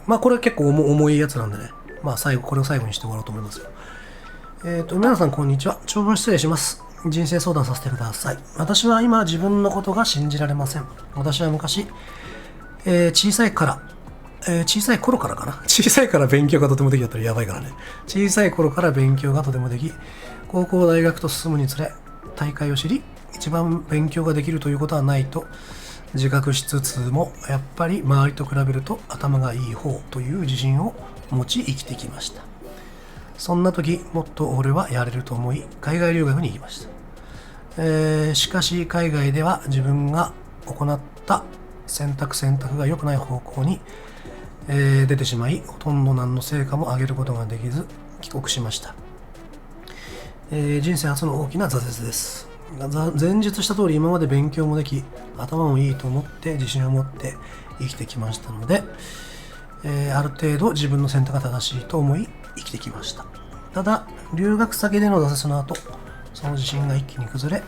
まあこれ結構重いやつなんでね、まあこれを最後にして終わろうと思いますよ。皆さんこんにちは。長文失礼します。人生相談させてください。私は今自分のことが信じられません。私は昔、小さい頃からかな。小さいから勉強がとてもできだったらやばいからね。小さい頃から勉強がとてもでき、高校大学と進むにつれ、大会を知り、一番勉強ができるということはないと自覚しつつも、やっぱり周りと比べると頭がいい方という自信を持ち生きてきました。そんな時、もっと俺はやれると思い、海外留学に行きました。しかし、海外では自分が行った選択が良くない方向に、出てしまい、ほとんど何の成果も上げることができず、帰国しました。人生初の大きな挫折です。前述した通り今まで勉強もでき、頭もいいと思って自信を持って生きてきましたので、ある程度自分の選択が正しいと思い生きてきました。ただ、留学先での挫折の後、その自信が一気に崩れ、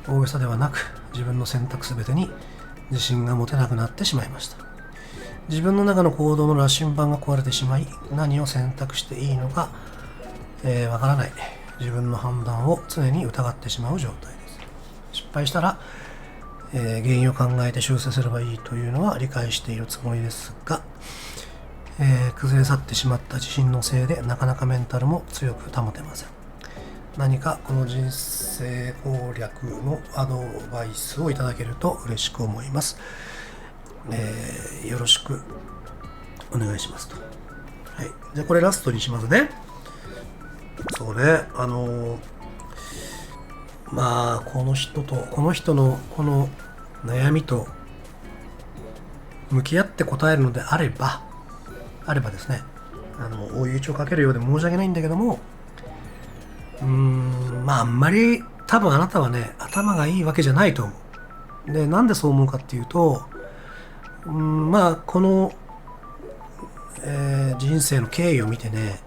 大げさではなく自分の選択すべてに自信が持てなくなってしまいました。自分の中の行動の羅針盤が壊れてしまい、何を選択していいのかわからない。自分の判断を常に疑ってしまう状態です。失敗したら、原因を考えて修正すればいいというのは理解しているつもりですが、崩れ去ってしまった自信のせいでなかなかメンタルも強く保てません。何かこの人生攻略のアドバイスをいただけると嬉しく思います。よろしくお願いしますと。はい。じゃあこれラストにしますね。そうね、まあこの人のこの悩みと向き合って答えるのであればですね、追い打ちをかけるようで申し訳ないんだけども、まああんまり多分あなたはね、頭がいいわけじゃないと思う。で、なんでそう思うかっていうと、まあこの、人生の経緯を見てね、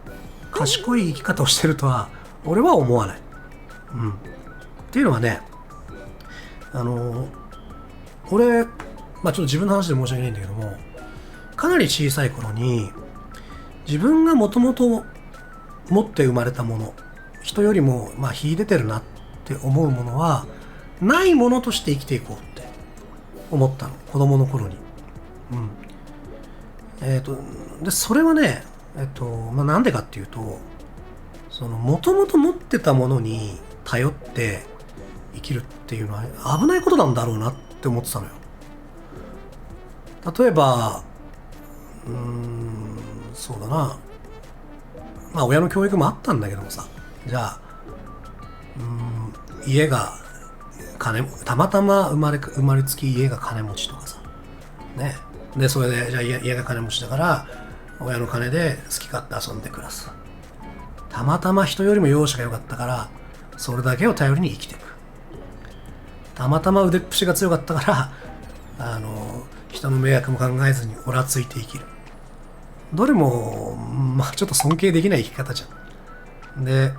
賢い生き方をしてるとは俺は思わない。っていうのはね、俺、まあちょっと自分の話で申し訳ないんだけども、かなり小さい頃に自分がもともと持って生まれたもの、人よりもまあ秀でてるなって思うものはないものとして生きていこうって思ったの、子供の頃に。でそれはね、まあ、なんでかっていうと、そのもともと持ってたものに頼って生きるっていうのは危ないことなんだろうなって思ってたのよ。例えばそうだな、まあ親の教育もあったんだけどもさ、じゃあ家がたまたま生まれつき家が金持ちとかさね、でそれでじゃあ家が金持ちだから親の金で好き勝手遊んで暮らす。たまたま人よりも容姿が良かったからそれだけを頼りに生きていく。たまたま腕っぷしが強かったから人の迷惑も考えずにオラついて生きる。どれもまあちょっと尊敬できない生き方じゃん。で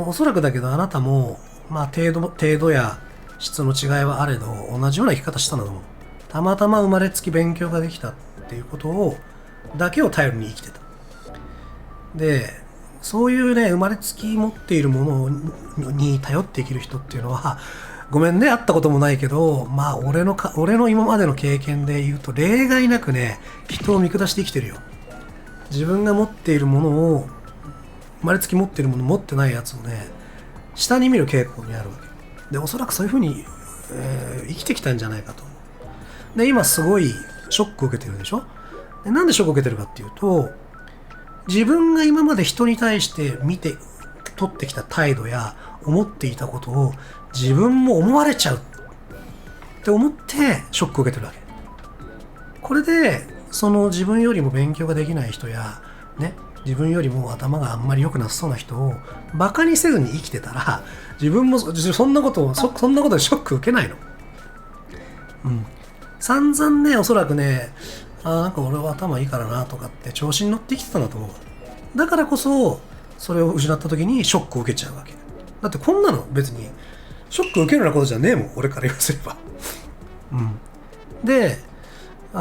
おそらくだけどあなたもまあ程度や質の違いはあれど同じような生き方したんだと思う。たまたま生まれつき勉強ができたっていうことだけを頼りに生きてた。でそういうね、生まれつき持っているものに頼って生きる人っていうのは、ごめんね、会ったこともないけど、まあ俺の今までの経験で言うと例外なくね、人を見下して生きてるよ。自分が持っているものを、生まれつき持っているもの持ってないやつをね、下に見る傾向にあるわけで、おそらくそういうふうに、生きてきたんじゃないかと思う。で今すごいショックを受けてるでしょ。でなんでショックを受けてるかっていうと、自分が今まで人に対して取ってきた態度や思っていたことを自分も思われちゃうって思ってショックを受けてるわけ。これでその自分よりも勉強ができない人やね、自分よりも頭があんまり良くなさそうな人をバカにせずに生きてたら、自分もそんなことでショック受けないの。散々ね、おそらくね、なんか俺は頭いいからなとかって調子に乗って生きてたんだと思う。だからこそそれを失った時にショックを受けちゃうわけだって。こんなの別にショック受けるようなことじゃねえもん、俺から言わせればでで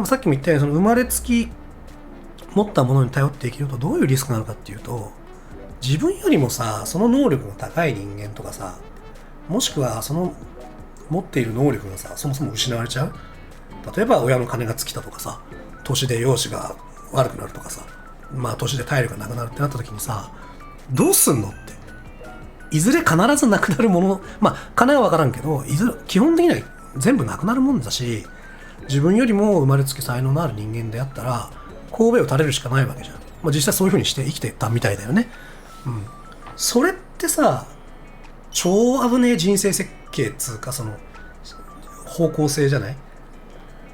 もさっきも言ったように、その生まれつき持ったものに頼って生きるとどういうリスクなのかっていうと、自分よりもさ、その能力が高い人間とかさ、もしくはその持っている能力がさ、そもそも失われちゃう。例えば親の金が尽きたとかさ、年で容姿が悪くなるとかさ、まあ年で体力がなくなるってなった時にさ、どうすんのって。いずれ必ずなくなるもの、まあ金は分からんけど、基本的には全部なくなるもんだし、自分よりも生まれつき才能のある人間であったら、神戸を垂れるしかないわけじゃん。まあ、実際そういう風にして生きてたみたいだよね。うん。それってさ、超危ねえ人生設計っつうか、その方向性じゃない？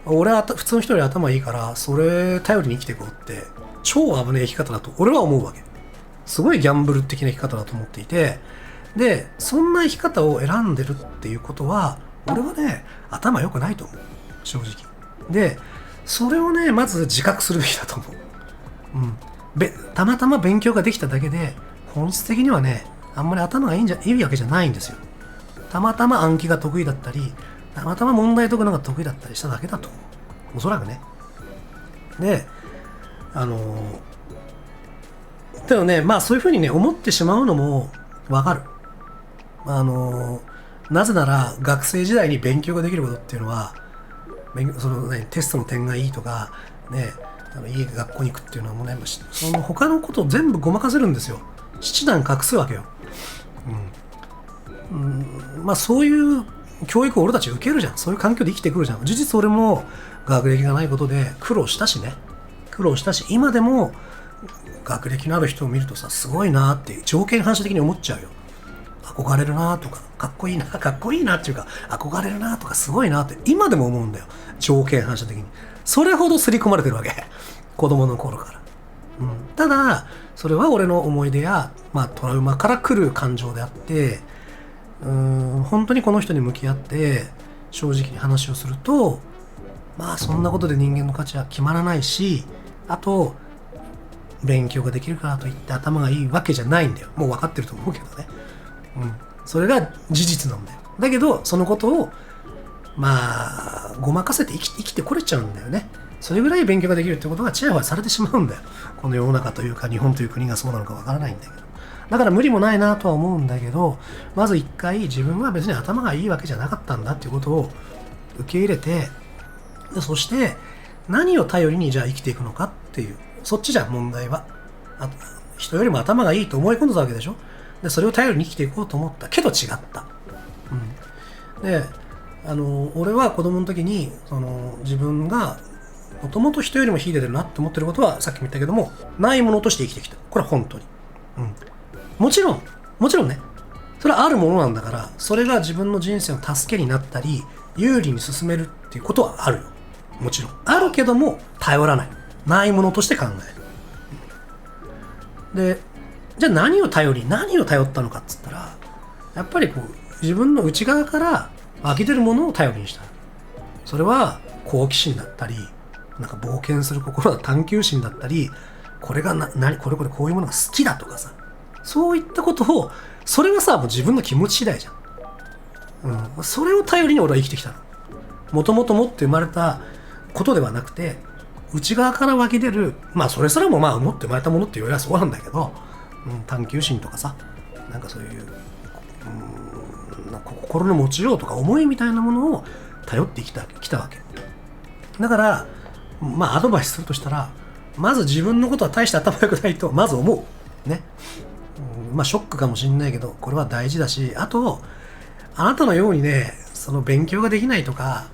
俺は普通の人より頭いいから、それ頼りに生きていこうって超危ねえ生き方だと俺は思うわけ。すごいギャンブル的な生き方だと思っていて、でそんな生き方を選んでるっていうことは、俺はね、頭良くないと思う、正直。でそれをね、まず自覚するべきだと思う。たまたま勉強ができただけで、本質的にはね、あんまり頭がいいわけじゃないんですよ。たまたま暗記が得意だったり、たまたま問題解くのが得意だったりしただけだと思う。おそらくね。で、でもね、まあそういうふうにね、思ってしまうのもわかる。なぜなら学生時代に勉強ができることっていうのは、テストの点がいいとか、ね、いい学校に行くっていうのはもうね、その他のことを全部ごまかせるんですよ。七段隠すわけよ。まあそういう教育を俺たち受けるじゃん。そういう環境で生きてくるじゃん。事実俺も学歴がないことで苦労したしね。今でも学歴のある人を見るとさ、すごいなって条件反射的に思っちゃうよ。憧れるなとか、かっこいいなっていうか、憧れるなとか、すごいなって今でも思うんだよ。条件反射的に。それほど刷り込まれてるわけ。子供の頃から。ただ、それは俺の思い出や、まあトラウマから来る感情であって、本当にこの人に向き合って正直に話をすると、まあそんなことで人間の価値は決まらないし、あと勉強ができるからといって頭がいいわけじゃないんだよ。もう分かってると思うけどね。それが事実なんだよ。だけどそのことをまあごまかせて生きてこれちゃうんだよね。それぐらい勉強ができるってことがちやほやされてしまうんだよ。この世の中というか日本という国がそうなのか分からないんだけど。だから無理もないなとは思うんだけど、まず一回自分は別に頭がいいわけじゃなかったんだっていうことを受け入れて、でそして何を頼りにじゃあ生きていくのかっていう、そっちじゃん問題は。人よりも頭がいいと思い込んでたわけでしょ。でそれを頼りに生きていこうと思ったけど違った。で俺は子供の時に自分がもともと人よりも秀でるなって思ってることはさっきも言ったけども、ないものとして生きてきた。これは本当に。もちろんね、それはあるものなんだから、それが自分の人生の助けになったり有利に進めるっていうことはあるよ。もちろんあるけども頼らない、ないものとして考える。でじゃあ何を頼ったのかっつったら、やっぱりこう自分の内側から湧き出るものを頼りにした。それは好奇心だったり、なんか冒険する心だ、探求心だったり、これがこういうものが好きだとかさ、そういったことを、それはさもう自分の気持ち次第じゃん。それを頼りに俺は生きてきたの。もともと持って生まれたことではなくて、内側から湧き出る、まあそれすらもまあ持って生まれたものって言われはそうなんだけど、探求心とかさ、なんかそういう、なんか心の持ちようとか思いみたいなものを頼ってきたわけ。だからまあアドバイスするとしたら、まず自分のことは大して頭良くないとまず思うね。まあショックかもしれないけど、これは大事だし、あとあなたのようにね、その勉強ができないとか、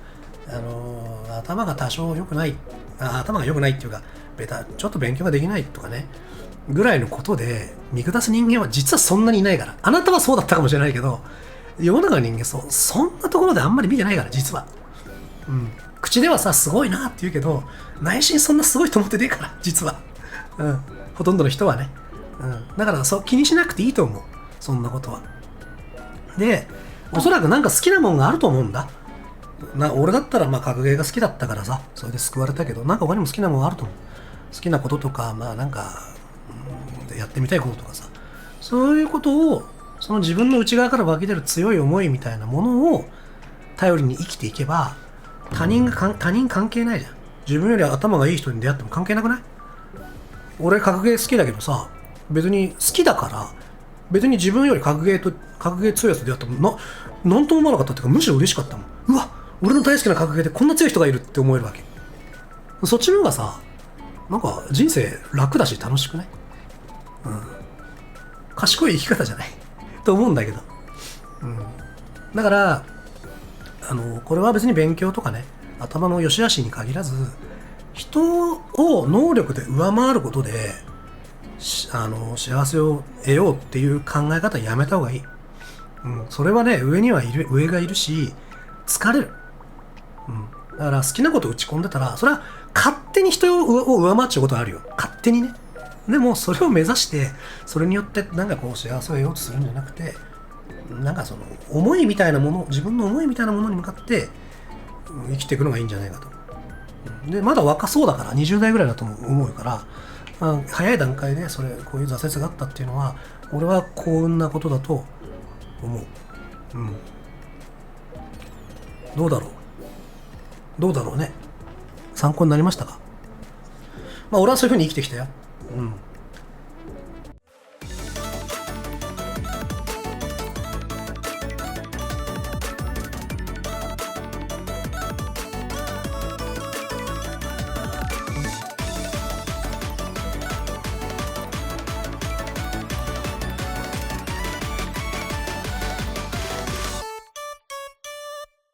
頭が多少良くない、頭が良くないっていうか、ちょっと勉強ができないとかね、ぐらいのことで見下す人間は実はそんなにいないから。あなたはそうだったかもしれないけど、世の中の人間そんなところであんまり見てないから、実は。口ではさすごいなって言うけど、内心そんなすごいと思ってねえから、実は。ほとんどの人はね。だから気にしなくていいと思う、そんなことは。で、おそらくなんか好きなもんがあると思うんだ。俺だったらまあ格ゲーが好きだったからさ、それで救われたけど、なんか他にも好きなもんがあると思う。好きなこととか、まあなんか、やってみたいこととかさ、そういうことを、その自分の内側から湧き出る強い思いみたいなものを頼りに生きていけば、他人関係ないじゃん。自分より頭がいい人に出会っても関係なくない？俺格ゲー好きだけどさ、別に好きだから別に自分より格ゲー強いやつと出会ってもなんとも思わなかったっていうか、むしろ嬉しかったもん。うわ、俺の大好きな格ゲーでこんな強い人がいるって思えるわけ。そっちの方がさ、なんか人生楽だし楽しくない？賢い生き方じゃないと思うんだけど、だからこれは別に勉強とかね、頭の良し悪しに限らず、人を能力で上回ることで幸せを得ようっていう考え方やめた方がいい。それはね、上がいるし疲れる。だから好きなこと打ち込んでたら、それは勝手に人を上回っちゃうことはあるよ、勝手にね。でもそれを目指して、それによってなんかこう幸せを得ようとするんじゃなくて、なんかその思いみたいなもの、自分の思いみたいなものに向かって生きていくのがいいんじゃないかと。でまだ若そうだから20代ぐらいだと思うから、早い段階でこういう挫折があったっていうのは、俺は幸運なことだと思う。どうだろうね。参考になりましたか？俺はそういうふうに生きてきたよ。